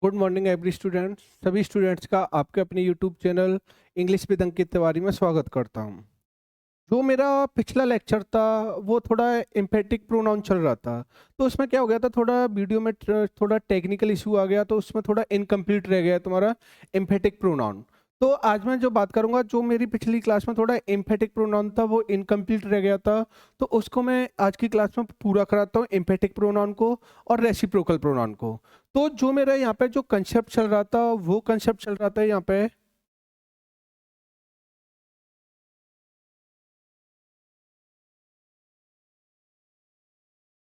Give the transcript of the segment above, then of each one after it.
Good morning every students. सभी students का आपके अपने YouTube channel English with Ankit Tiwari में स्वागत करता हूं। जो मेरा पिछला लेक्चर था वो थोड़ा एम्फेटिक प्रोनाउन चल रहा था, तो उसमें क्या हो गया था, थोड़ा वीडियो में थोड़ा टेक्निकल इशू आ गया, तो उसमें थोड़ा इनकम्प्लीट रह गया तुम्हारा एम्फेटिक प्रोनाउन। तो आज मैं जो बात करूंगा, जो मेरी पिछली क्लास में थोड़ा एम्फेटिक प्रोनाउन था वो इनकम्प्लीट रह गया था, तो उसको मैं आज की क्लास में पूरा कराता हूँ, एम्फेटिक प्रोनाउन को और रेसिप्रोकल प्रोनाउन को। तो जो मेरा यहाँ पे जो कंसेप्ट चल रहा था वो कंसेप्ट चल रहा था यहाँ पे,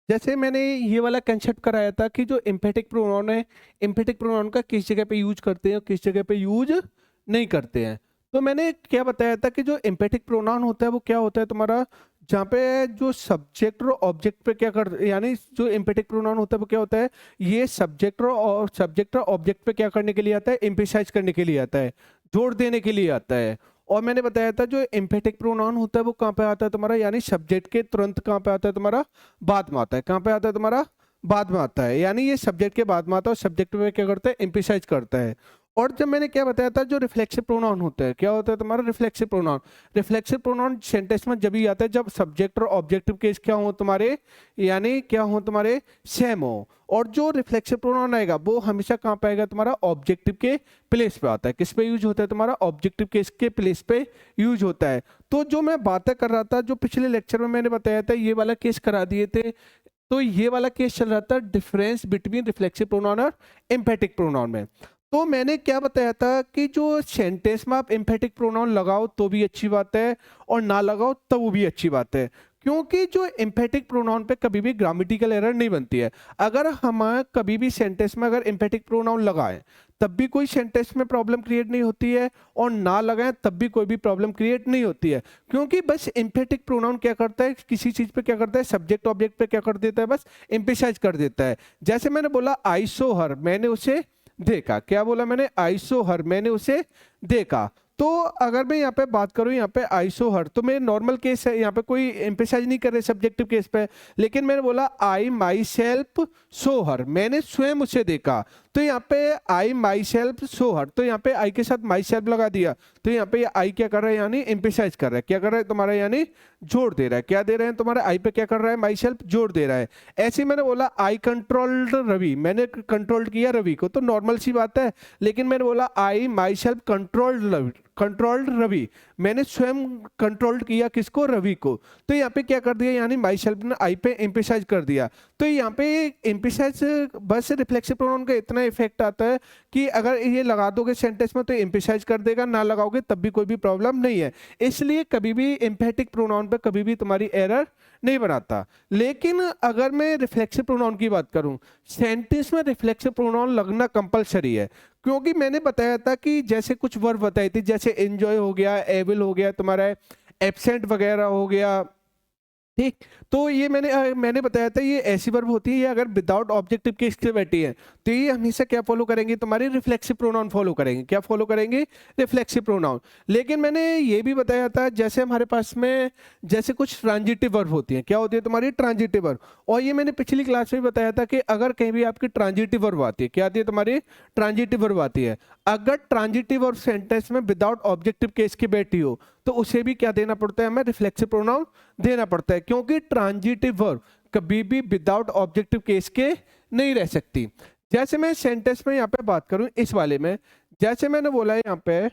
जैसे मैंने ये वाला कंसेप्ट कराया था कि जो एम्फेटिक प्रोनाउन है, एम्फेटिक प्रोनाउन का किस जगह पे यूज करते हैं और किस जगह पे यूज नहीं करते हैं। तो मैंने क्या बताया था कि जो एम्फेटिक प्रोनाउन होता है वो क्या होता है तुम्हारा, जहाँ पे जो सब्जेक्ट और ऑब्जेक्ट पे क्या कर, यानी जो एम्फेटिक प्रोनाउन होता है वो क्या होता है, ये सब्जेक्ट और ऑब्जेक्ट पे क्या करने के लिए आता है, एम्फेसाइज करने के लिए आता है, जोर देने के लिए आता है। और मैंने बताया था जो एम्फेटिक प्रोनाउन होता है वो कहाँ पे आता है तुम्हारा, यानी सब्जेक्ट के तुरंत कहाँ पे आता है तुम्हारा, बाद में आता है। कहाँ पे आता है तुम्हारा, बाद में आता है, यानी ये सब्जेक्ट के बाद में आता है और सब्जेक्ट पे क्या करता है, एम्फेसाइज करता है। और जब मैंने क्या बताया था, जो रिफ्लेक्सिव प्रोनाउन होता है, क्या होता है तुम्हारा reflexive pronoun. Reflexive pronoun sentence में जब भी आता है जब सब्जेक्ट और ऑब्जेक्टिव केस क्या हो तुम्हारे, यानी क्या हो तुम्हारे, सेम हो। और जो रिफ्लेक्सिव प्रोनाउन आएगा वो हमेशा कहाँ पे आएगा तुम्हारा, ऑब्जेक्टिव के प्लेस पे आता है। किस पे यूज होता है तुम्हारा, ऑब्जेक्टिव केस के प्लेस पे यूज होता है। तो जो मैं बातें कर रहा था, जो पिछले लेक्चर में मैंने बताया था, ये वाला केस करा दिए थे। तो ये वाला केस चल रहा था डिफरेंस बिटवीन रिफ्लेक्सिव प्रोनाउन और एम्फेटिक प्रोनाउन में। तो मैंने क्या बताया था कि जो सेंटेंस में आप एम्फेटिक प्रोनाउन लगाओ तो भी अच्छी बात है और ना लगाओ तो वो भी अच्छी बात है, क्योंकि जो एम्फेटिक प्रोनाउन पे कभी भी ग्रामेटिकल एरर नहीं बनती है। अगर हम कभी भी सेंटेंस में अगर एम्फेटिक प्रोनाउन लगाएं तब भी कोई सेंटेंस में प्रॉब्लम क्रिएट नहीं होती है, और ना लगाएं तब भी कोई भी प्रॉब्लम क्रिएट नहीं होती है, क्योंकि बस एम्फेटिक प्रोनाउन क्या करता है, किसी चीज पे क्या करता है, सब्जेक्ट ऑब्जेक्ट पे क्या कर देता है, बस एम्फेसाइज कर देता है। जैसे मैंने बोला आई सो हर, मैंने उसे देखा। क्या बोला मैंने, आई सो हर, मैंने उसे देखा। तो अगर मैं यहाँ पे बात करूँ, यहाँ पे आई सो हर, तो मेरे नॉर्मल केस है, यहाँ पे कोई एम्फेसाइज नहीं कर रहे सब्जेक्टिव केस पे। लेकिन मैंने बोला आई माई सेल्फ सो हर, मैंने स्वयं उसे देखा। तो यहाँ पे आई माई सेल्फ सो हर, तो यहाँ पे आई के साथ माई सेल्फ लगा दिया। तो यहाँ पे आई क्या कर रहा है, यानी एम्फेसाइज कर रहा है। क्या कर रहा है तुम्हारा, यानी जोड़ दे रहा है। क्या दे रहे हैं तुम्हारा, आई पे क्या कर रहा है, माई सेल्फ जोड़ दे रहा है। ऐसे ही मैंने बोला आई कंट्रोल्ड रवि, मैंने कंट्रोल्ड किया रवि को, तो नॉर्मल सी बात है। लेकिन मैंने बोला आई माई सेल्फ कंट्रोल्ड रवि, मैंने स्वयं कंट्रोल्ड किया किसको, रवि को। तो यहाँ पे क्या कर दिया, यानी माई सेल्फ ने आई पे एम्फेसाइज कर दिया। तो यहाँ पे एम्फेसाइज, बस रिफ्लेक्सिव प्रोनाउन का इतना इफेक्ट आता है कि अगर ये लगा दोगे सेंटेंस में तो एम्फेसाइज कर देगा, ना लगाओगे तब भी कोई भी प्रॉब्लम नहीं है। इसलिए कभी भी एम्फेटिक प्रोनाउन पे कभी भी तुम्हारी एरर नहीं बनाता। लेकिन अगर मैं रिफ्लेक्सिव प्रोनाउन की बात करूं, सेंटेंस में रिफ्लेक्सिव प्रोनाउन लगना कंपलसरी है, क्योंकि मैंने बताया था कि जैसे कुछ वर्ब बताई थी, जैसे एंजॉय हो गया, एविल हो गया तुम्हारा, एब्सेंट वगैरह हो गया, ठीक। तो ये मैंने बताया था ये ऐसी वर्ब होती है, ये अगर विदाउट ऑब्जेक्टिव केस के बैठी है तो ये हमेशा क्या फॉलो करेंगे, तुम्हारी रिफ्लेक्सिव प्रोनाउन फॉलो करेंगे। क्या फॉलो करेंगे, रिफ्लेक्सिव प्रोनाउन। लेकिन मैंने ये भी बताया था जैसे हमारे पास में जैसे कुछ ट्रांजिटिव वर्ब होती है, क्या होती है तुम्हारी, ट्रांजिटिव वर्ब। और ये मैंने पिछली क्लास में बताया था कि अगर कहीं भी आपकी ट्रांजिटिव वर्ब आती है, क्या आती है तुम्हारी, ट्रांजिटिव वर्ब आती है, अगर ट्रांजिटिव वर्ब सेंटेंस में विदाउट ऑब्जेक्टिव केस की बैठी हो तो उसे भी क्या देना पड़ता है, हमें रिफ्लेक्सिव प्रोनाउन देना पड़ता है, क्योंकि ट्रांजिटिव वर्ब कभी भी विदाउट ऑब्जेक्टिव केस के नहीं रह सकती। जैसे मैं सेंटेंस में यहाँ पे बात करूं इस वाले में, जैसे मैंने बोला यहाँ पे,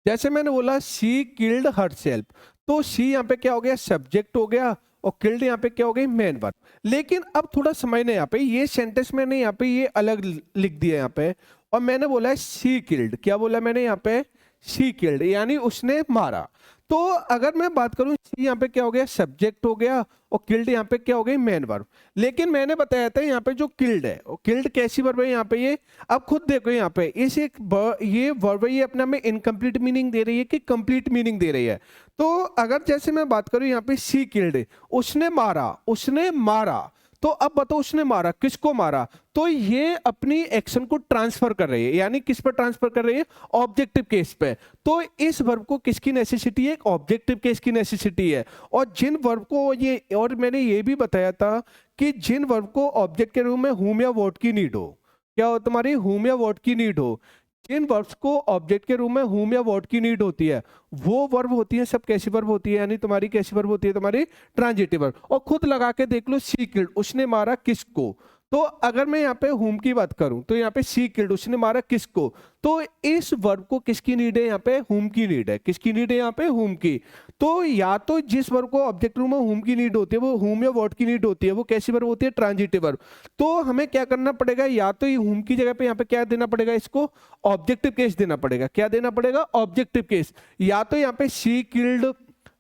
जैसे मैंने बोला शी किल्ड हरसेल्फ, तो शी यहाँ पे क्या हो गया, सब्जेक्ट हो गया, और किल्ड यहाँ पे क्या हो गई, मेन वर्ब। लेकिन अब थोड़ा समझना, यहाँ पे ये सेंटेंस में नहीं, यहाँ पे ये अलग लिख दिया यहाँ पे, और मैंने बोला है शी किल्ड। क्या बोला मैंने यहाँ पे, शी किल्ड, यानी उसने मारा। तो अगर मैं बात करूं, शी यहाँ पे क्या हो गया, सब्जेक्ट हो गया, और किल्ड यहाँ पे क्या हो गई, मेन वर्ब। लेकिन मैंने बताया था यहाँ पे जो किल्ड है, किल्ड कैसी वर्ब है यहाँ पे, ये अब खुद देखो यहाँ पे इस एक ये वर्ब ये अपने में इनकम्प्लीट मीनिंग दे रही है कि कंप्लीट मीनिंग दे रही है। तो अगर जैसे मैं बात करूं यहाँ पे सी किल्ड, उसने मारा, उसने मारा, तो अब बताओ उसने मारा, किसको मारा? तो ये अपनी एक्शन को ट्रांसफर कर रही है, यानी किस पर ट्रांसफर कर रही है? ऑब्जेक्टिव केस पे। तो इस वर्ब को किसकी नेसेसिटी है? एक ऑब्जेक्टिव केस की नेसेसिटी है। और जिन वर्ब को ये, और मैंने ये भी बताया था कि जिन वर्ब को ऑब्जेक्ट के रूप में हुम या व्हाट की नीड हो, क्या हो तुम्हारी? हुम या व्हाट की नीड हो। जिन वर्ब्स को ऑब्जेक्ट के रूप में हुम या व्हाट की नीड होती है, वो वर्ब होती है सब कैसी वर्ब होती है? यानी तुम्हारी कैसी वर्ब होती है? तुम्हारी ट्रांजिटिव वर्ब। और खुद लगा के देख लो, शी किल्ड, उसने मारा किसको? तो अगर मैं यहाँ पे हुम की बात करूं तो यहाँ पे शी किल्ड, उसने मारा किसको? तो इस वर्ब को किसकी नीड है? यहाँ पे हुम की नीड है। किसकी नीड है? यहाँ पे हुम की। तो या तो जिस वर्ब को ऑब्जेक्ट रूम में हुम की नीड होती है वो हुम या व्हाट की नीड होती है, वो कैसी वर्ब होती है? Transitive verb. तो हमें क्या करना पड़ेगा? या तो ये हुम की जगह पे यहाँ पे क्या देना पड़ेगा? इसको ऑब्जेक्टिव केस देना पड़ेगा। क्या देना पड़ेगा? Objective case. या तो यहाँ पे शी किल्ड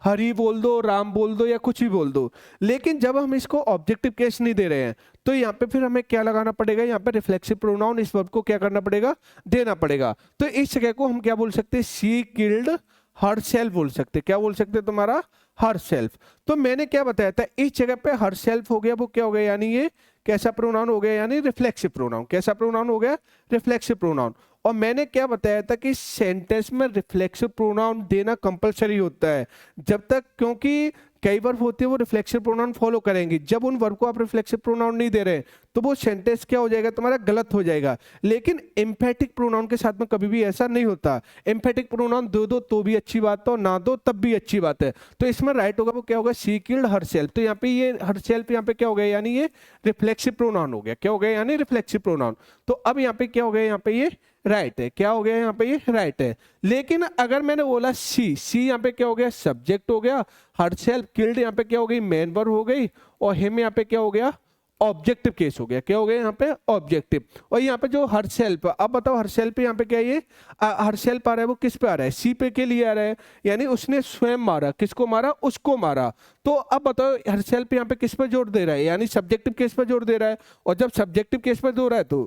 हरी बोल दो, राम बोल दो, या कुछ भी बोल दो। लेकिन जब हम इसको ऑब्जेक्टिव केस नहीं दे रहे हैं तो यहाँ पे फिर हमें क्या लगाना पड़ेगा? यहाँ पे रिफ्लेक्सिव प्रोनाउन इस वर्ब को क्या करना पड़ेगा? देना पड़ेगा। तो इस जगह को हम क्या बोल सकते हैं? शी किल्ड हर सेल्फ बोल सकते हैं। क्या बोल सकते हैं? तुम्हारा हर सेल्फ। तो मैंने क्या बताया था? इस जगह पे हर सेल्फ हो गया, वो क्या हो गया? यानी ये कैसा प्रोनाउन हो गया? यानी रिफ्लेक्सिव प्रोनाउन। कैसा प्रोनाउन हो गया? Reflexive pronoun. और मैंने क्या बताया था कि सेंटेंस में रिफ्लेक्सिव प्रोनाउन देना कंपलसरी होता है जब तक, क्योंकि कई वर्ब होती है वो रिफ्लेक्सिव प्रोनाउन फॉलो करेंगी। जब उन वर्ब को आप रिफ्लेक्सिव प्रोनाउन नहीं दे रहे तो वो सेंटेंस क्या हो जाएगा? तुम्हारा गलत हो जाएगा। लेकिन एम्फेटिक प्रोनाउन के साथ में कभी भी ऐसा नहीं होता। एम्फेटिक प्रोनाउन दो दो तो भी अच्छी बात है और ना दो तब भी अच्छी बात है। तो इसमें राइट होगा वो क्या होगा? She killed herself. तो यहाँ पे ये हरसेल्फ यहाँ पे क्या हो गया? यानी ये रिफ्लेक्सिव प्रोनाउन हो गया। क्या हो गया? यानी रिफ्लेक्सिव प्रोनाउन। तो अब यहाँ पे क्या हो गया? यहाँ पे ये राइट है। क्या हो गया? यहाँ पे ये राइट है। लेकिन अगर मैंने बोला सी, सी यहाँ पे क्या हो गया? सब्जेक्ट हो गया। हरसेल्फ किल्ड यहाँ पे क्या हो गई? मेन वर्ब हो गई। और हिम यहाँ पे क्या हो गया? ऑब्जेक्टिव केस हो गया। क्या हो गया? यहाँ पे ऑब्जेक्टिव। और यहाँ पे जो हरसेल्फ, अब बताओ हरसेल्फ यहाँ पे क्या है? ये हरसेल्फ आ रहा है, वो किस पे आ रहा है? सी पे के लिए आ रहा है, यानी उसने स्वयं मारा। किसको मारा? उसको मारा। तो अब बताओ हरसेल्फ यहाँ पे किस पे जोर दे रहा है? यानी सब्जेक्टिव केस पे जोर दे रहा है। और जब सब्जेक्टिव केस पे जोर रहा है तो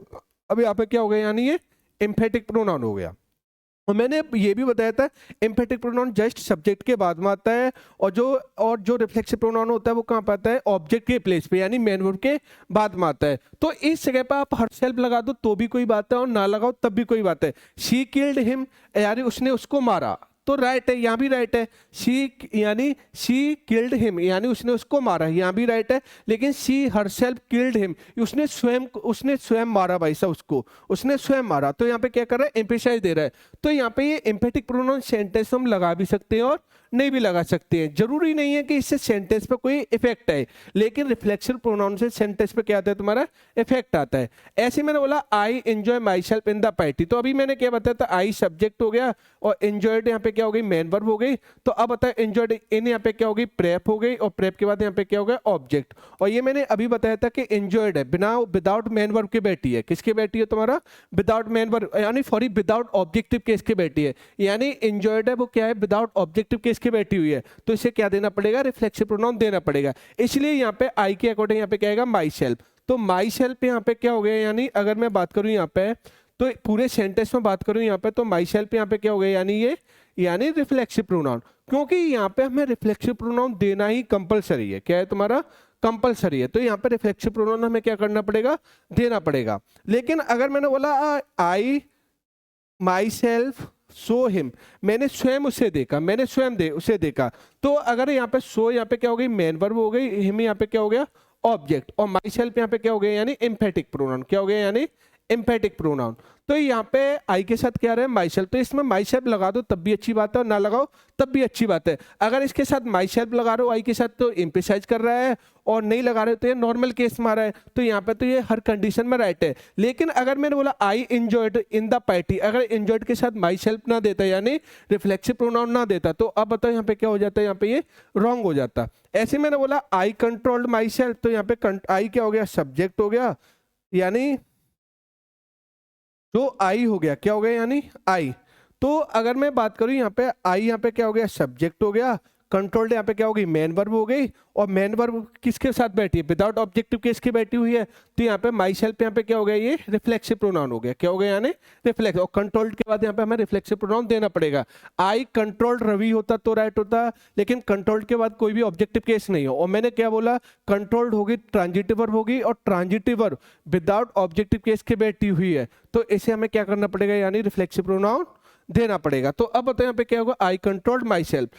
अब यहाँ पे क्या हो गया? यानी ये एम्फेटिक प्रोनाउन हो गया। और मैंने ये भी बताया था एम्फेटिक प्रोनाउन जस्ट सब्जेक्ट के बाद में आता है, और जो रिफ्लेक्सिव प्रोनाउन होता है वो कहाँ पे आता है? ऑब्जेक्ट के प्लेस पे, यानी मेन वर्ब के बाद में आता है। तो इस जगह पर आप हरसेल्फ लगा दो तो भी कोई बात है और ना लगाओ तब भी कोई बात है। शी किल्ड हिम, यानी उसने उसको मारा, तो राइट है, यहाँ भी राइट है। शी यानी शी किल्ड हिम, यानी उसने उसको मारा, यहाँ भी राइट है। लेकिन शी हरसेल्फ किल्ड हिम, उसने स्वयं मारा भाई साहब, उसने स्वयं मारा। तो यहाँ पे क्या कर रहा है? एम्फेसाइज दे रहा है। तो यहाँ पे ये एम्फेटिक प्रोनाउन सेंटेंस हम लगा भी सकते हैं और नहीं भी लगा सकते हैं। जरूरी नहीं है कि इससे सेंटेंस पे कोई इफेक्ट आए, लेकिन रिफ्लेक्सिव प्रोनाउन से सेंटेंस पे क्या आता है? तुम्हारा इफेक्ट आता है। ऐसे मैंने बोला I enjoy my self in the party, तो अभी मैंने क्या बताया था? आई सब्जेक्ट हो गया और एंजॉयड यहाँ पे क्या हो गई? मेन वर्ब हो गई। तो अब बताया एंजॉयड इन यहाँ पे क्या हो गई? प्रेप हो गई। और प्रेप के बाद यहाँ पे क्या हो गया? ऑब्जेक्ट। और ये मैंने अभी बताया था कि एंजॉयड है बिना विदाउट मेन वर्ब के बैठी है। किसके बैठी है? तुम्हारा विदाउट मेन वर्ब, यानी सॉरी विदाउट ऑब्जेक्टिव केस के बैठी है। यानी एंजॉयड है वो क्या है? विदाउट ऑब्जेक्टिव केस के बैठी हुई है। तो इसे क्या देना पड़ेगा? रिफ्लेक्सिव प्रोनाउन देना पड़ेगा। इसलिए यहाँ पे आई के अकॉर्डिंग यहाँ पे क्या आएगा? My self. तो माई सेल्फ यहाँ पे क्या हो गया? यानी अगर मैं बात करूं यहाँ पे, तो पूरे सेंटेंस में बात करूं यहाँ पे, तो माई सेल्फ यहाँ पे क्या हो गया? यानी ये, यानी रिफ्लेक्सिव प्रोनाउन। क्योंकि यहाँ पे हमें रिफ्लेक्सिव प्रोनाउन देना ही कंपलसरी है। क्या है? तुम्हारा कंपलसरी है। तो यहाँ पे रिफ्लेक्सिव प्रोनाउन हमें क्या करना पड़ेगा? देना पड़ेगा। लेकिन अगर मैंने बोला आई माई सेल्फ सो हिम, मैंने स्वयं उसे देखा, मैंने स्वयं उसे देखा, तो अगर यहाँ पे सो यहाँ पे क्या हो गई? मेन वर्ब हो गई। हिम यहाँ पे क्या हो गया? ऑब्जेक्ट। और माई सेल्फ यहाँ पे क्या हो गया? यानी एम्फेटिक प्रोनाउन। क्या हो गया? यानी एम्फेटिक प्रोनाउन। तो यहाँ पे आई के साथ क्या रहा है? My self. तो इसमें माई सेल्फ लगा दो तब भी अच्छी बात है और ना लगाओ तब भी अच्छी बात है। अगर इसके साथ माई सेल्फ लगा रहे हो आई के साथ तो एम्फेसाइज कर रहा है, और नहीं लगा रहे तो ये नॉर्मल केस में आ रहा है। तो यहाँ पे तो ये हर कंडीशन में राइट है। लेकिन अगर मैंने बोला I enjoyed in the party, अगर एंजॉयड के साथ माई सेल्फ ना देता, यानी रिफ्लेक्सिव प्रोनाउन ना देता, तो अब बताओ यहाँ पे क्या हो जाता है? यहाँ पे ये रॉन्ग हो जाता। ऐसे मैंने बोला आई कंट्रोल्ड माई सेल्फ, तो यहाँ पे आई क्या हो गया? सब्जेक्ट हो गया। यानी जो आई हो गया, क्या हो गया? यानी आई। तो अगर मैं बात करूं यहाँ पे आई यहाँ पे क्या हो गया? सब्जेक्ट हो गया। कंट्रोल्ड यहाँ पे क्या हो गई, मेन वर्ब हो गई, और मेन वर्ब किसके साथ बैठी है, विदाउट ऑब्जेक्टिव केस की बैठी हुई है, तो यहाँ पे माई सेल्फ यहाँ पे क्या हो गया, ये रिफ्लेक्सिव प्रोनाउन हो गया, क्या हो गया यानी रिफ्लेक्स, और कंट्रोल्ड के बाद यहाँ पे हमें रिफ्लेक्सिव प्रोनाउन देना पड़ेगा। आई कंट्रोल्ड रवि होता तो राइट होता, लेकिन कंट्रोल्ड के बाद कोई भी ऑब्जेक्टिव केस नहीं हो, और मैंने क्या बोला, कंट्रोल्ड होगी ट्रांजिटिव वर्ब होगी, और transitive verb without objective case की बैठी हुई है, तो इसे हमें क्या करना पड़ेगा, यानी रिफ्लेक्सिव प्रोनाउन देना पड़ेगा। तो अब बताओ यहाँ पे क्या होगा, आई कंट्रोल्ड माई सेल्फ,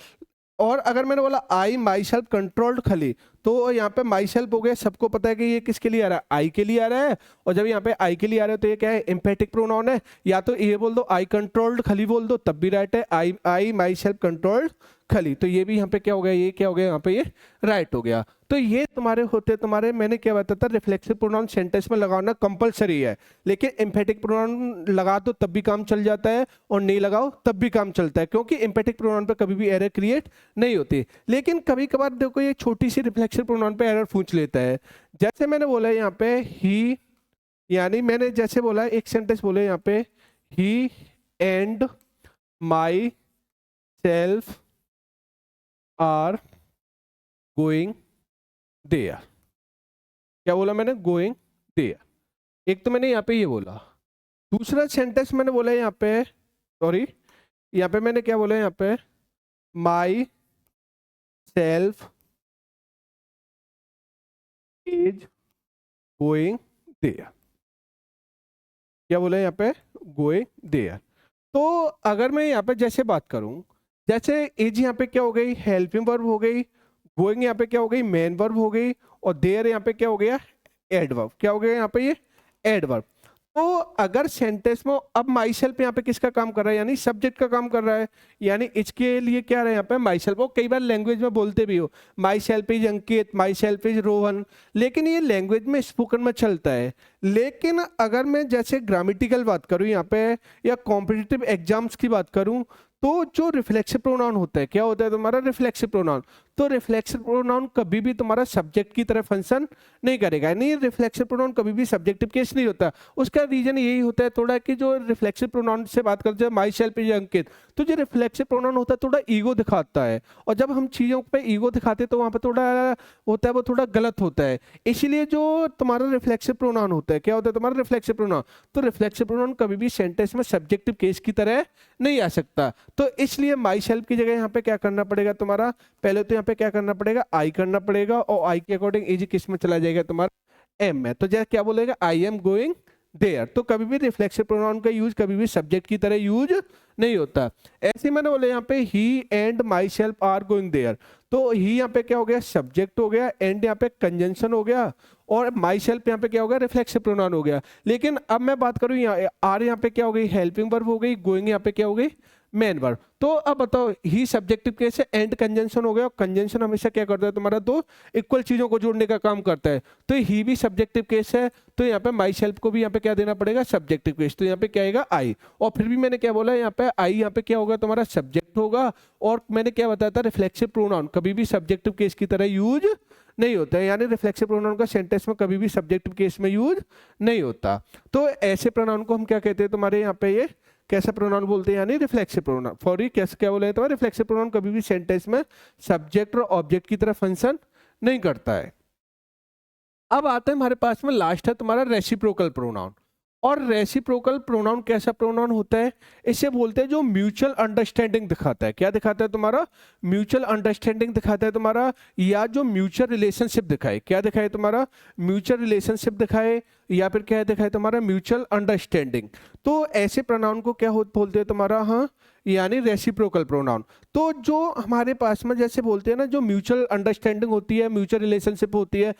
और अगर मैंने बोला आई माई सेल्फ कंट्रोल्ड खली, तो यहाँ पे माई सेल्फ हो गया, सबको पता है कि ये किसके लिए आ रहा है, आई के लिए आ रहा है, और जब यहाँ पे आई के लिए आ रहा है तो ये क्या है, एम्फेटिक प्रोनाउन है, या तो ये बोल दो आई कंट्रोल्ड खली बोल दो तब भी राइट है, आई माई सेल्फ कंट्रोल्ड खली, तो ये भी यहाँ पे क्या हो गया, ये क्या हो गया, यहाँ पे ये राइट हो गया। तो ये तुम्हारे होते, तुम्हारे मैंने क्या बताया था, रिफ्लेक्सिव प्रोनाउन सेंटेंस में लगाना कंपलसरी है, लेकिन एम्फेटिक प्रोनाउन लगा दो तब भी काम चल जाता है, और नहीं लगाओ तब भी काम चलता है, क्योंकि एम्फेटिक प्रोनाउन पे कभी भी एरर क्रिएट नहीं होती। लेकिन कभी कभार देखो ये छोटी सी रिफ्लेक्सिव प्रोनाउन पे एरर पूछ लेता है, जैसे मैंने बोला यहाँ पे ही, यानी मैंने जैसे बोला एक सेंटेंस बोले यहाँ पे, he and myself are going there, क्या बोला मैंने, गोइंग देयर, एक तो मैंने यहाँ पे ये बोला, दूसरा सेंटेंस मैंने बोला यहाँ पे, सॉरी यहाँ पे मैंने क्या बोला, यहाँ पे myself is going there, क्या बोला यहाँ पे, गोइंग देयर। तो अगर मैं यहाँ पे जैसे बात करूं, जैसे इज यहाँ पे क्या हो गई, हेल्पिंग वर्ब हो गई, गोइंग यहाँ पे क्या हो गई, मेन वर्ब हो गई, और देयर यहाँ पे क्या हो गया, एडवर्ब, क्या हो गया यहाँ पे, ये एडवर्ब। तो अगर सेंटेंस में अब माई सेल्फ यहाँ पे किसका काम कर रहा है, यानी सब्जेक्ट का काम कर रहा है, यानी इसके लिए क्या है यहाँ पे माई सेल्फ, वो कई बार लैंग्वेज में बोलते भी हो my self is Ankit, my self is Rohan, लेकिन ये लैंग्वेज में स्पोकन में चलता है। लेकिन अगर मैं जैसे ग्रामेटिकल बात करूँ यहाँ पे, या कॉम्पिटिटिव एग्जाम्स की बात करूँ, तो जो रिफ्लेक्सिव प्रोनाउन होता है, क्या होता है तुम्हारा, रिफ्लेक्सिव प्रोनाउन, तो रिफ्लेक्सिव प्रोनाउन कभी भी तुम्हारा सब्जेक्ट की तरह फंक्शन नहीं करेगा, यानी रिफ्लेक्सिव प्रोनाउन कभी भी सब्जेक्टिव केस नहीं होता। उसका रीजन यही होता है थोड़ा कि जो रिफ्लेक्सिव प्रोनाउन से बात करते हैं, माई सेल्फ इज अंकित, तो जो रिफ्लेक्सिव प्रोनाउन होता है थोड़ा ईगो दिखाता है, और जब हम चीज़ों पे ईगो दिखाते हैं तो वहाँ पर थोड़ा होता है, वो थोड़ा गलत होता है। इसीलिए जो तुम्हारा रिफ्लेक्सिव प्रोनाउन होता है, क्या होता है तुम्हारा रिफ्लेक्सिव प्रोनाउन, तो रिफ्लेक्सिव प्रोनाउन कभी भी सेंटेंस में सब्जेक्टिव केस की तरह नहीं आ सकता। तो इसलिए माई सेल्फ की जगह यहाँ पे क्या करना पड़ेगा तुम्हारा, पहले तो यहाँ पे क्या करना पड़ेगा, आई करना पड़ेगा, और आई के अकॉर्डिंग इज किस में चला जाएगा तुम्हारा, एम में, तो जैसे क्या बोलेगा, आई एम गोइंग देयर। तो कभी भी रिफ्लेक्सिव प्रोनाउन का यूज कभी भी सब्जेक्ट की तरह यूज नहीं होता। ऐसे मैंने बोले यहाँ पे he and myself are going there, तो ही यहाँ पे क्या हो गया, सब्जेक्ट हो गया, एंड यहाँ पे कंजंक्शन हो गया, और माई सेल्फ यहाँ पे क्या हो गया, रिफ्लेक्सिव प्रोनाउन हो गया। लेकिन अब मैं बात करूँ यहाँ आर यहाँ पे क्या हो गई, हेल्पिंग वर्ब हो गई, गोइंग यहाँ पे क्या हो गई, मेन वर्ब। तो अब बताओ ही सब्जेक्टिव केस है, एंड कंजंक्शन हो गया, और कंजंक्शन हमेशा क्या करता है तुम्हारा, दो इक्वल चीजों को जोड़ने का काम करता है, तो ही भी सब्जेक्टिव केस है, तो यहाँ पे माई सेल्फ को भी यहाँ पे क्या देना पड़ेगा, सब्जेक्टिव केस, तो यहाँ पे क्या आएगा, आई, और फिर भी मैंने क्या बोला यहाँ पे आई यहाँ पे क्या होगा तुम्हारा सब्जेक्ट होगा, और मैंने क्या बताया था, रिफ्लेक्सिव प्रोनाउन कभी भी सब्जेक्टिव केस की तरह यूज नहीं होता है, यानी रिफ्लेक्सिव प्रोनाउन का सेंटेंस में कभी भी सब्जेक्टिव केस में यूज नहीं होता। तो ऐसे प्रोनाउन को हम क्या कहते हैं तुम्हारे यहाँ पे, ये कैसा प्रोनाउन बोलते हैं, यानी रिफ्लेक्सिव प्रोनाउन। फॉर कैसे क्या बोला है, रिफ्लेक्सिव प्रोनाउन कभी भी सेंटेंस में सब्जेक्ट और ऑब्जेक्ट की तरह फंक्शन नहीं करता है। अब आते हैं हमारे पास में लास्ट है तुम्हारा रेसिप्रोकल प्रोनाउन। और रेसिप्रोकल प्रोनाउन कैसा प्रोनाउन होता है, इसे बोलते हैं जो म्यूचुअल अंडरस्टैंडिंग दिखाता है। क्या दिखाता है तुम्हारा, म्यूचुअल अंडरस्टैंडिंग दिखाता है तुम्हारा, या जो म्यूचुअल रिलेशनशिप दिखाए, क्या दिखाए तुम्हारा, म्यूचुअल रिलेशनशिप दिखाए, या फिर क्या दिखाए तुम्हारा, म्यूचुअल अंडरस्टैंडिंग। तो ऐसे प्रोनाउन को क्या बोलते हैं तुम्हारा, हाँ, यानी रेसिप्रोकल प्रोनाउन। तो जो हमारे पास में जैसे बोलते हैं ना, जो म्यूचुअल अंडरस्टैंडिंग होती है, म्यूचुअल रिलेशनशिप होती है,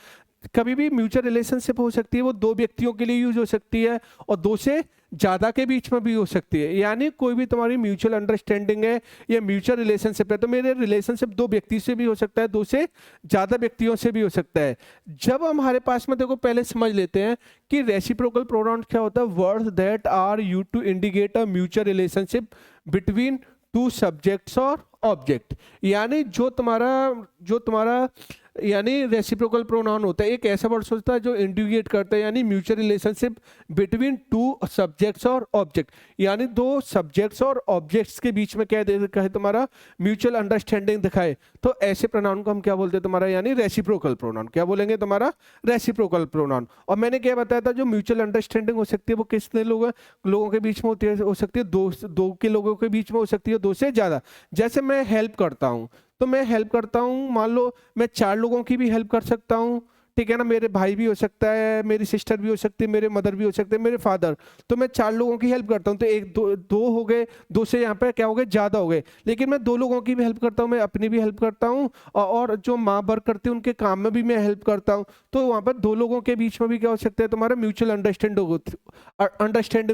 कभी भी म्यूचुअल रिलेशनशिप हो सकती है, वो दो व्यक्तियों के लिए यूज हो सकती है, और दो से ज्यादा के बीच में भी हो सकती है। यानी कोई भी तुम्हारी म्यूचुअल अंडरस्टैंडिंग है या म्यूचुअल रिलेशनशिप है, तो मेरे रिलेशनशिप दो व्यक्ति से भी हो सकता है, दो से ज्यादा व्यक्तियों से भी हो सकता है। जब हमारे पास में देखो, पहले समझ लेते हैं कि रेसिप्रोकल प्रोनाउन क्या होता है, words that are used to indicate a mutual relationship between two subjects और ऑब्जेक्ट। यानी जो तुम्हारा यानी रेसिप्रोकल प्रोनाउन होता है एक ऐसा वर्ड होता है जो इंडिकेट करता है यानी mutual relationship between two subjects और ऑब्जेक्ट, यानी दो सब्जेक्ट्स और ऑब्जेक्ट्स के बीच में क्या दिखा है तुम्हारा म्यूचुअल अंडरस्टैंडिंग दिखाए, तो ऐसे प्रोनाउन को हम क्या बोलते हैं तुम्हारा यानी रेसिप्रोकल प्रोनाउन। क्या बोलेंगे तुम्हारा रेसिप्रोकल प्रोनाउन। और मैंने क्या बताया था जो म्यूचुअल अंडरस्टैंडिंग हो सकती है वो कितने लोगों के बीच में होती है, हो सकती है दो के लोगों के बीच में हो सकती है, दो से ज्यादा। जैसे मैं हेल्प करता हूँ तो मैं हेल्प करता हूँ, मान लो मैं 4 लोगों की भी हेल्प कर सकता हूँ, ठीक है ना, मेरे भाई भी हो सकता है, मेरी सिस्टर भी हो सकती है, मेरे मदर भी हो सकते हैं, मेरे फादर, तो मैं 4 लोगों की हेल्प करता हूँ तो एक दो हो गए, दो से यहाँ पे क्या हो गए ज्यादा हो गए। लेकिन मैं 2 लोगों की भी हेल्प करता हूँ, मैं अपनी भी हेल्प करता हूँ और जो माँ वर्क करती है उनके काम में भी मैं हेल्प करता हूँ, तो वहाँ पर 2 लोगों के बीच में भी क्या हो सकता है तुम्हारा म्यूचुअल अंडरस्टैंडिंग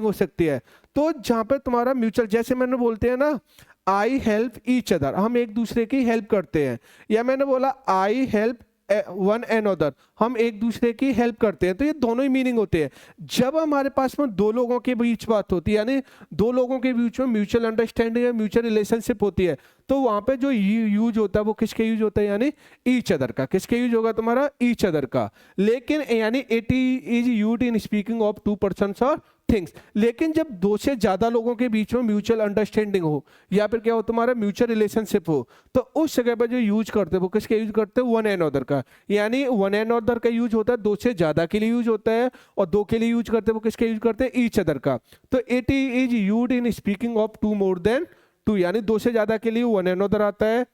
हो सकती है। तो जहाँ पे तुम्हारा म्यूचुअल, जैसे मैंने बोलते हैं ना आई हेल्प ईच अदर, हम एक दूसरे की हेल्प करते हैं, या मैंने बोला I help one and other, हम एक दूसरे की हेल्प करते हैं, तो ये दोनों ही मीनिंग होते हैं। जब हमारे पास में 2 लोगों के बीच बात होती है यानी 2 लोगों के बीच में म्यूचुअल अंडरस्टैंडिंग या म्यूचुअल रिलेशनशिप होती है, तो वहां पे जो यूज होता है वो किसके यूज होता है यानी ईच अदर का। किसके यूज होगा तुम्हारा ईच अदर का। लेकिन यानी it is used in speaking of 2 persons और थिंग्स। लेकिन जब 2 से ज्यादा लोगों के बीच में म्यूचुअल अंडरस्टैंडिंग हो या फिर क्या हो तुम्हारा म्यूचुअल रिलेशनशिप हो, तो उस जगह पर जो यूज करते हैं वो किसके यूज करते हैं वन एंड अदर का। यानी वन एंड अदर का यूज होता है 2 से ज्यादा के लिए यूज होता है, और 2 के लिए यूज करते हैं वो किसके यूज करते हैं ईच अदर का। तो it is used in speaking of 2 more than 2, यानी 2 से ज्यादा के लिए वन एंड अदर आता है,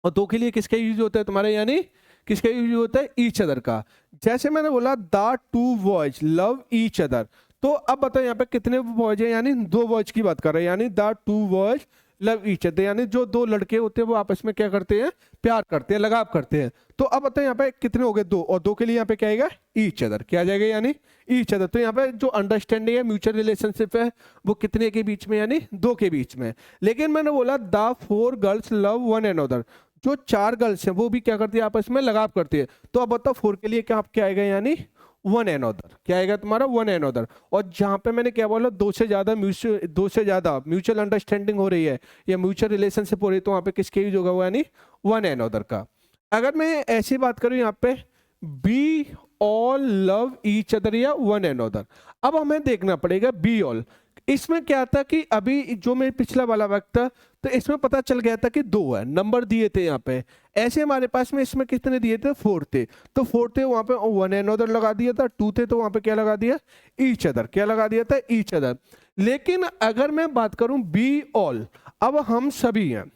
और 2 के लिए किसका यूज होता है तुम्हारा यानी किसका यूज होता है ईच अदर का। जैसे मैंने बोला the 2 boys love each other, तो अब बताओ यहाँ पे कितने बॉयज हैं, यानी 2 बॉयज की बात कर रहे हैं, यानी the 2 boys love each other, यानी जो 2 लड़के होते हैं वो आपस में क्या करते हैं प्यार करते हैं, लगाव करते हैं। तो अब बताओ यहाँ पे कितने हो गए 2, और 2 के लिए यहाँ पे क्या आएगा ईच अदर, क्या आ जाएगा यानी ईच अदर। तो यहाँ पे जो अंडरस्टैंडिंग है म्यूचुअल रिलेशनशिप है वो कितने के बीच में यानी 2 के बीच में। लेकिन मैंने बोला the 4 girls love one and other, जो 4 गर्ल्स हैं वो भी क्या करती है आपस में लगाव करती है। तो अब बताओ 4 के लिए क्या आएगा यानी वन एंड अदर, क्या आएगा तुम्हारा वन एंड अदर। और जहां पे मैंने क्या बोला 2 से ज्यादा म्यूचुअल अंडरस्टैंडिंग हो रही है या म्यूचुअल रिलेशनशिप हो रही है, तो वहां पे किसके यूज होगा वो यानी वन एंड अदर का। अगर मैं ऐसी बात करूं यहाँ पे be all love each other या वन एंड अदर, अब हमें देखना पड़ेगा बी ऑल। इसमें क्या था कि अभी जो मैं पिछला वाला वक्त था तो इसमें पता चल गया था कि 2 है, नंबर दिए थे यहाँ पे, ऐसे हमारे पास में इसमें कितने दिए थे 4 थे, तो 4 थे वहां पे वन एंड अदर लगा दिया था, 2 थे तो वहां पे क्या लगा दिया ईच अदर, क्या लगा दिया था ईच अदर। लेकिन अगर मैं बात करूं बी ऑल, अब हम सभी हैं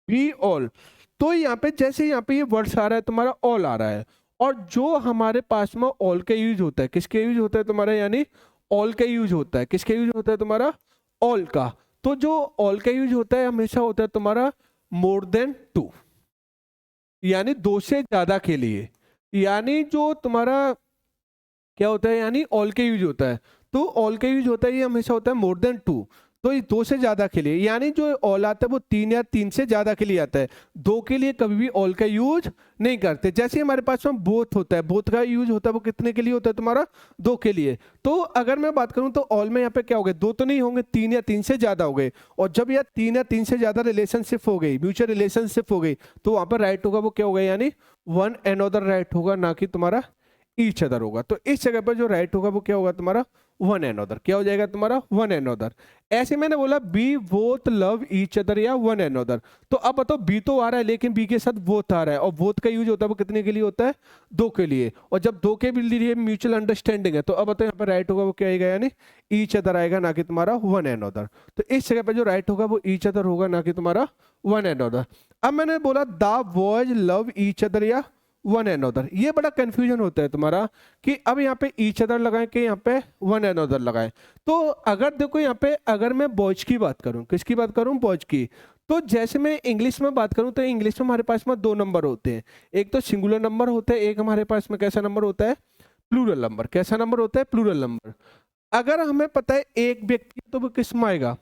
बी ऑल, तो यहाँ पे जैसे यहाँ पे ये वर्ड्स आ रहा है तुम्हारा ऑल आ रहा है, और जो हमारे पास में ऑल का यूज होता है किसके यूज होता है तुम्हारा यानी ऑल का यूज होता है, किसके यूज होता है तुम्हारा ऑल का। तो जो ऑल का यूज होता है हमेशा होता है तुम्हारा मोर देन 2, यानी 2 से ज्यादा के लिए, यानी जो तुम्हारा क्या होता है यानी ऑल के यूज होता है, तो ऑल का यूज होता है ये हमेशा होता है मोर देन 2, तो ये 2 से ज्यादा के लिए, यानी जो ऑल आता है वो 3 या 3 से ज्यादा के लिए आता है, 2 के लिए कभी भी ऑल का यूज नहीं करते। जैसे हमारे पास में बोथ होता है, बोथ का यूज होता है वो कितने के लिए होता है तुम्हारा 2 के लिए। तो अगर मैं बात करूं तो ऑल में यहाँ पे क्या हो गए 2 तो नहीं होंगे, 3 या 3 से ज्यादा हो गए, और जब यह 3 या 3 से ज्यादा रिलेशनशिप हो गई म्यूचुअल रिलेशनशिप हो गई, तो वहां पर राइट होगा वो क्या होगा यानी वन एंड अदर राइट होगा, ना कि तुम्हारा ईच अदर होगा। तो इस जगह पर जो राइट होगा वो क्या होगा तुम्हारा वन एंड अदर, क्या हो जाएगा तुम्हारा वन एंड अदर। ऐसे मैंने बोला we both love each other या वन एंड अदर, तो अब बताओ बी तो आ रहा है लेकिन बी के साथ बोथ आ रहा है, और बोथ का यूज होता है वो कितने के लिए होता है 2 के लिए, और जब 2 के लिए म्यूचुअल अंडरस्टैंडिंग है तो अब बताओ यहाँ पर राइट होगा वो क्या आएगा यानी ईच अदर आएगा, ना कि तुम्हारा वन एंड अदर। तो इस जगह पर जो राइट होगा वो ईच अदर होगा, ना कि तुम्हारा वन एंड अदर। अब मैंने बोला the boys love each other या वन एंड अदर, ये बड़ा कंफ्यूजन होता है तुम्हारा कि अब यहाँ पे ईच अदर लगाएं कि यहाँ पे वन एंड अदर लगाएं। तो अगर देखो यहाँ पे अगर मैं बॉयज की बात करूं, किसकी बात करूं बॉयज की, तो जैसे मैं इंग्लिश में बात करूं तो इंग्लिश में हमारे पास में 2 नंबर होते हैं, एक तो सिंगुलर नंबर होता है, एक हमारे पास में कैसा नंबर होता है प्लूरल नंबर। कैसा नंबर होता है प्लूरल नंबर। अगर हमें पता है एक व्यक्ति तो वो किस में आएगा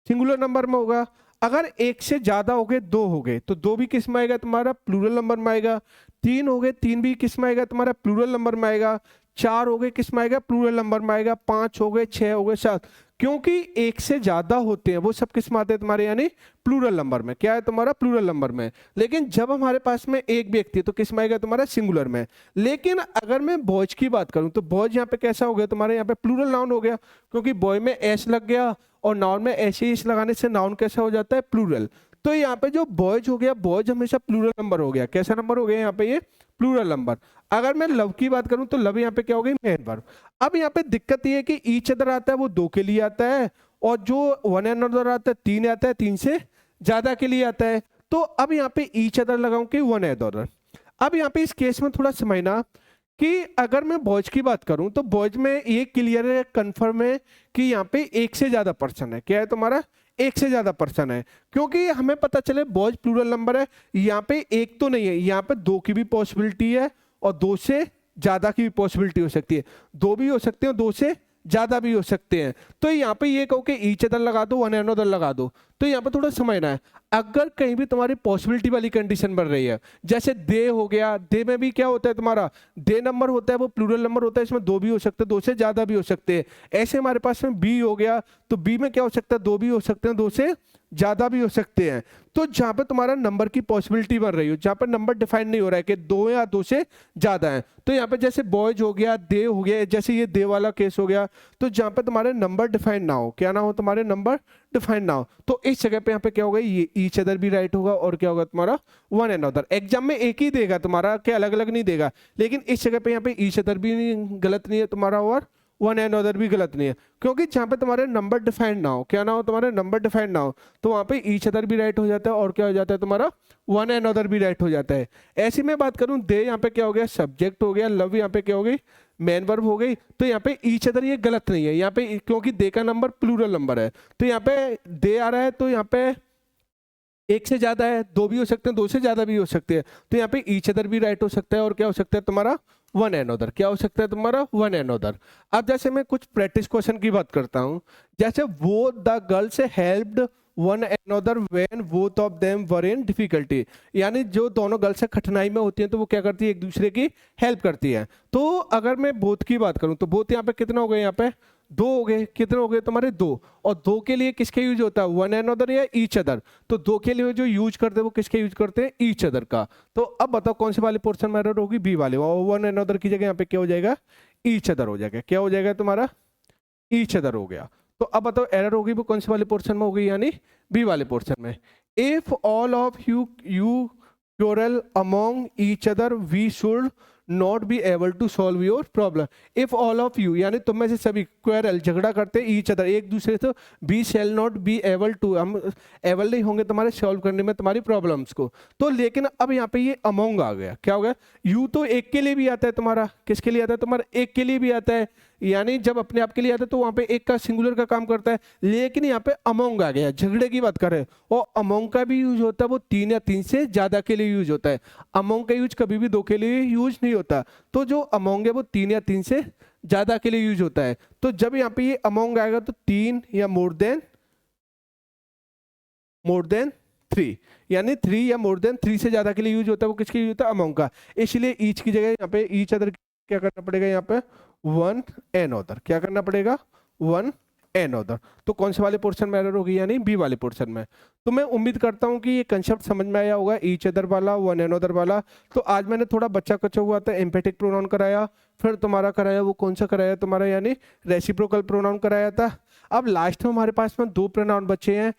सिंगुलर नंबर में होगा, अगर 1 से ज्यादा हो गए 2 हो गए तो 2 भी किस में आएगा तुम्हारा प्लूरल नंबर में आएगा, 3 हो गए 3 भी किस में आएगा तुम्हारा प्लूरल नंबर में आएगा, 4 हो गए किस में आएगा, प्लूरल नंबर में आएगा, 5 हो गए, 6 हो गए, 7, क्योंकि एक से ज्यादा होते हैं वो सब किस में आते हैं तुम्हारे, यानी प्लूरल नंबर में। क्या है तुम्हारा, प्लूरल नंबर में। लेकिन जब हमारे पास में एक व्यक्ति है तो किस में आएगा तुम्हारा, सिंगुलर में। लेकिन अगर मैं बॉयज की बात करूं तो बॉयज यहाँ पे कैसा हो गया तुम्हारे, यहाँ पे प्लूरल नाउन हो गया, क्योंकि बॉय में एस लग गया और नाउन में ऐसे एस लगाने से नाउन कैसा हो जाता है, प्लूरल। तो यहाँ पे जो बॉयज हो गया, बॉयज हमेशा प्लूरल नंबर हो गया। कैसा नंबर हो गया यहाँ पे, ये प्लूरल नंबर। अगर मैं लव की बात करूं तो लव यहाँ पे क्या हो गई, मेन वर्ब। अब यहाँ पे दिक्कत ये है कि ईच अदर आता है वो 2 के लिए आता है, और जो वन एंड अदर आता है 3 आता है, 3 से ज्यादा के लिए आता है। तो अब यहाँ पे ईच अदर लगाऊं कि वन एंड अदर। अब यहाँ पे इस केस में थोड़ा समझना कि अगर मैं बॉयज की बात करूं तो बॉयज में ये क्लियर है, कंफर्म है कि यहाँ पे एक से ज्यादा पर्सन है। क्या है तुम्हारा, एक से ज्यादा पर्सन है, क्योंकि हमें पता चले बॉयज प्लूरल नंबर है। यहाँ पे एक तो नहीं है, यहाँ पे 2 की भी पॉसिबिलिटी है और 2 से ज्यादा की भी पॉसिबिलिटी हो सकती है। 2 भी हो सकते हैं, 2 से ज्यादा भी हो सकते हैं। तो यहाँ पे ये कहो कि ईच अदर लगा दो, वन एंड अदर लगा दो, तो यहाँ पे थोड़ा समझना है। अगर कहीं भी तुम्हारी पॉसिबिलिटी वाली कंडीशन बन रही है, जैसे दे हो गया, दे में भी क्या होता है तुम्हारा, दे नंबर होता है वो प्लूरल नंबर होता है, इसमें 2 भी हो सकते हैं, 2 से ज्यादा भी हो सकते हैं। ऐसे हमारे पास में बी हो गया, तो बी में क्या हो सकता है, 2 भी हो सकते हैं, 2 से ज्यादा भी हो सकते हैं। तो जहां पे तुम्हारा नंबर की पॉसिबिलिटी बन रही हो, जहां पे नंबर डिफाइन नहीं हो रहा है कि 2 या 2 से ज्यादा है, तो यहाँ पे जैसे बॉयज हो गया, दे हो गया, जैसे ये दे वाला केस हो गया, तो जहां पे तुम्हारे नंबर डिफाइन ना हो, क्या ना हो, तुम्हारे नंबर डिफाइन ना हो, तो इस जगह पे यहाँ पे क्या होगा, ये ईच अदर भी राइट होगा और क्या होगा तुम्हारा, वन एंड अदर। एग्जाम में एक ही देगा तुम्हारा, क्या अलग अलग नहीं देगा, लेकिन इस जगह पे यहाँ पे ईच अदर भी गलत नहीं है तुम्हारा और वन एंड अदर भी गलत नहीं है, क्योंकि जहाँ पे तुम्हारे नंबर डिफाइंड ना हो, क्या ना हो, तुम्हारे नंबर डिफाइंड ना हो, तो वहाँ पे ईच अदर भी राइट हो जाता है और क्या हो जाता है तुम्हारा, वन एंड अदर भी राइट हो जाता है। ऐसी में बात करूँ, दे यहाँ पे क्या हो गया, सब्जेक्ट हो गया, लव यहाँ पे क्या हो गई, मेन वर्ब हो गई, तो यहाँ पे ईच अदर ये गलत नहीं है यहाँ पे, क्योंकि दे का नंबर प्लूरल नंबर है। तो यहाँ पे दे आ रहा है, तो यहाँ पे एक से ज्यादा है, 2 भी हो सकते हैं, 2 से ज्यादा भी हो सकते हैं, तो यहाँ पे ईच अदर भी राइट हो सकता है और क्या हो सकता है तुम्हारा, वन एंड अदर। क्या हो सकता है तुम्हारा, वन एंड अदर। अब जैसे मैं कुछ प्रैक्टिस क्वेश्चन की बात करता हूँ, जैसे वो the girls helped one another when both of them were in difficulty, यानी जो दोनों गर्ल्स कठिनाई में होती हैं तो वो क्या करती है, एक दूसरे की हेल्प करती है। तो अगर मैं बोथ की बात करूं तो बोथ यहाँ पे कितने हो गए, यहाँ पे 2 हो गए, कितने हो गए तुम्हारे 2, और 2 के लिए किसके यूज होता है, वन अनदर या ईच अदर। तो 2 के लिए जो यूज करते हैं वो किसके यूज करते हैं, ईच अदर का। तो अब बताओ कौन से वाले पोर्शन में एरर होगी, बी वाले, और वन अनदर की जगह यहाँ पे क्या हो जाएगा, ईच अदर हो जाएगा। क्या हो जाएगा तुम्हारा, ईच अदर हो गया। तो अब बताओ एरर होगी वो कौन से वाले पोर्शन में होगी, यानी बी वाले पोर्शन में। If all of you quarrel among each other we should not be able to solve your problem. If all of you यानी तुम में से सभी क्वेरल झगड़ा करते ईच अदर एक दूसरे से, we shall not be able to, हम एबल नहीं होंगे तुम्हारे सॉल्व करने में तुम्हारी प्रॉब्लम्स को। तो लेकिन अब यहाँ पे ये अमोंग आ गया, क्या हो गया, यू तो एक के लिए भी आता है तुम्हारा, किसके लिए आता है तुम्हारा, एक के लिए भी आता है, यानी जब अपने आप के लिए आता है तो वहां पे एक का सिंगुलर का काम करता है। लेकिन यहाँ पे अमोंग आ गया, झगड़े की बात कर रहे हैं, और अमोंग का भी यूज होता है वो 3 या 3 से ज्यादा के लिए यूज होता है। अमोंग का यूज कभी भी 2 के लिए यूज नहीं होता, तो जो अमोंग है वो 3 या 3 से ज्यादा के लिए यूज होता है। तो जब यहाँ पे ये अमोंग आएगा तो 3 या मोर देन 3, यानी 3 या मोर देन 3 से ज्यादा के लिए यूज होता है, वो किसके यूज होता है, अमोंग का। इसलिए ईच की जगह यहाँ पे ईच अदर क्या करना पड़ेगा, यहाँ पे वन एन अदर, क्या करना पड़ेगा, वन एन अदर। तो कौन से वाले पोर्शन में एरर होगी, यानी बी वाले पोर्शन में। तो मैं उम्मीद करता हूँ कि ये कंसेप्ट समझ में आया होगा, ईच अदर वाला, वन एन अदर वाला। तो आज मैंने थोड़ा बच्चा कच्चा हुआ था, एम्पेटिक प्रोनाउन कराया, फिर तुम्हारा कराया वो कौन सा कराया तुम्हारा, यानी रेसिप्रोकल प्रोनाउन कराया था। अब लास्ट में हमारे पास में 2 प्रोनाउन बचे हैं,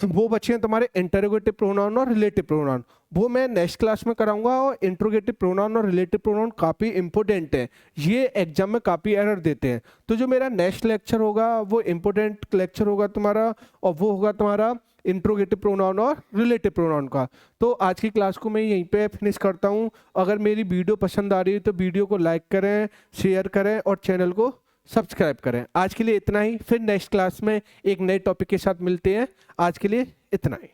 वो बचे हैं तुम्हारे इंटरोगेटिव प्रोनाउन और रिलेटिव प्रोनाउन। वो मैं नेक्स्ट क्लास में कराऊंगा, और इंटरोगेटिव प्रोनाउन और रिलेटिव प्रोनाउन काफ़ी इंपॉर्टेंट है, ये एग्जाम में काफ़ी एरर देते हैं। तो जो मेरा नेक्स्ट लेक्चर होगा वो इंपॉर्टेंट लेक्चर होगा तुम्हारा, और वो होगा तुम्हारा इंट्रोगेटिव प्रोनाउन और रिलेटिव प्रोनाउन का। तो आज की क्लास को मैं यहीं पे फिनिश करता हूँ। अगर मेरी वीडियो पसंद आ रही है तो वीडियो को लाइक करें, शेयर करें और चैनल को सब्सक्राइब करें। आज के लिए इतना ही, फिर नेक्स्ट क्लास में एक नए टॉपिक के साथ मिलते हैं। आज के लिए इतना ही।